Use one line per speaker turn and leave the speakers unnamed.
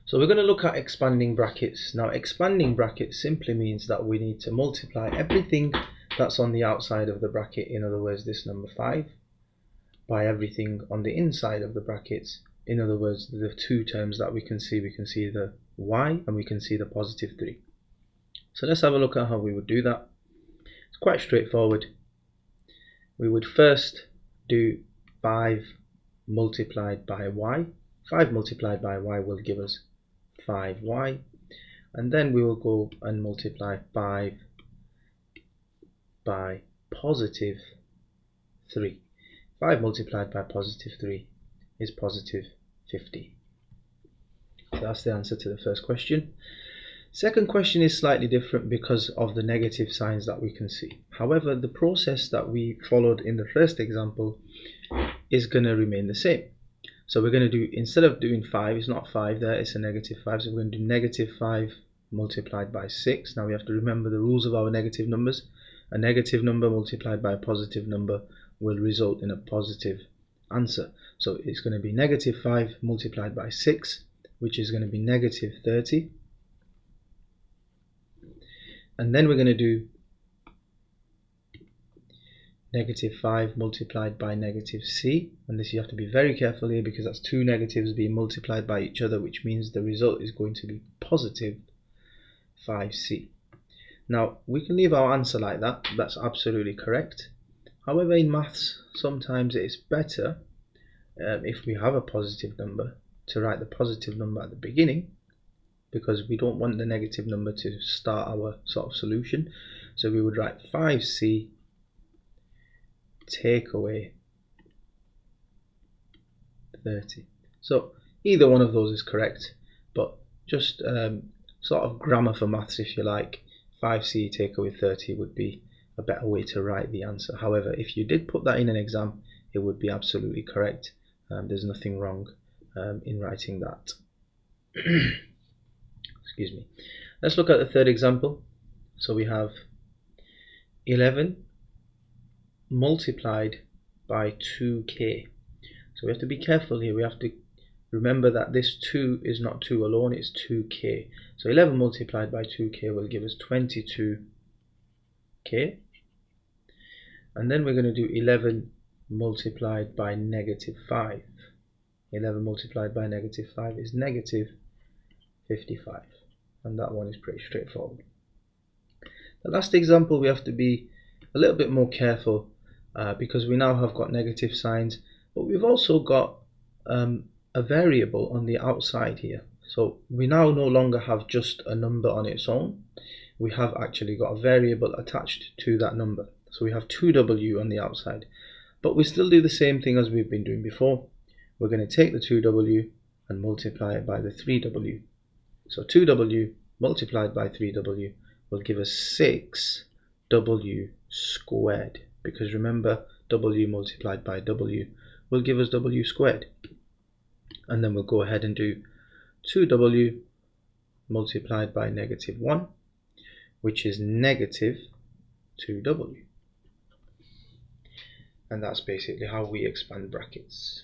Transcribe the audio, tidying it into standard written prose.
So we're going to look at expanding brackets. Now expanding brackets simply means that we need to multiply everything that's on the outside of the bracket, in other words this number 5, by everything on the inside of the brackets. In other words, the two terms that we can see the y and we can see the positive 3. So let's have a look at how we would do that. It's quite straightforward. We would first do 5 multiplied by y. 5 multiplied by y will give us 5y, and then we will go and multiply 5 by positive 3. 5 multiplied by positive 3 is positive 50. So that's the answer to the first question. Second question is slightly different because of the negative signs that we can see. However, the process that we followed in the first example is going to remain the same. So we're going to do, instead of doing 5, it's not 5 there, it's a negative 5. So we're going to do negative 5 multiplied by 6. Now we have to remember the rules of our negative numbers. A negative number multiplied by a positive number will result in a positive answer. So it's going to be negative 5 multiplied by 6, which is going to be negative 30. And then we're going to do negative 5 multiplied by negative c, and this you have to be very careful here because that's two negatives being multiplied by each other, which means the result is going to be positive 5c. Now we can leave our answer like that, that's absolutely correct. However, in maths sometimes it is better if we have a positive number to write the positive number at the beginning, because we don't want the negative number to start our sort of solution. So we would write 5c take away 30. So either one of those is correct, but just sort of grammar for maths, if you like, 5c take away 30 would be a better way to write the answer. However, if you did put that in an exam, it would be absolutely correct. There's nothing wrong in writing that. Excuse me. Let's look at the third example. So we have 11 multiplied by 2k. So we have to be careful here. We have to remember that this 2 is not 2 alone, it's 2k. So 11 multiplied by 2k will give us 22k. And then we're going to do 11 multiplied by negative 5. 11 multiplied by negative 5 is negative 55. And that one is pretty straightforward. The last example we have to be a little bit more careful because we now have got negative signs, but we've also got a variable on the outside here. So we now no longer have just a number on its own, we have actually got a variable attached to that number. So we have 2w on the outside, but we still do the same thing as we've been doing before. We're going to take the 2w and multiply it by the 3w. So 2w multiplied by 3w will give us 6w squared, because remember w multiplied by w will give us w squared. And then we'll go ahead and do 2w multiplied by negative 1, which is negative 2w. And that's basically how we expand brackets.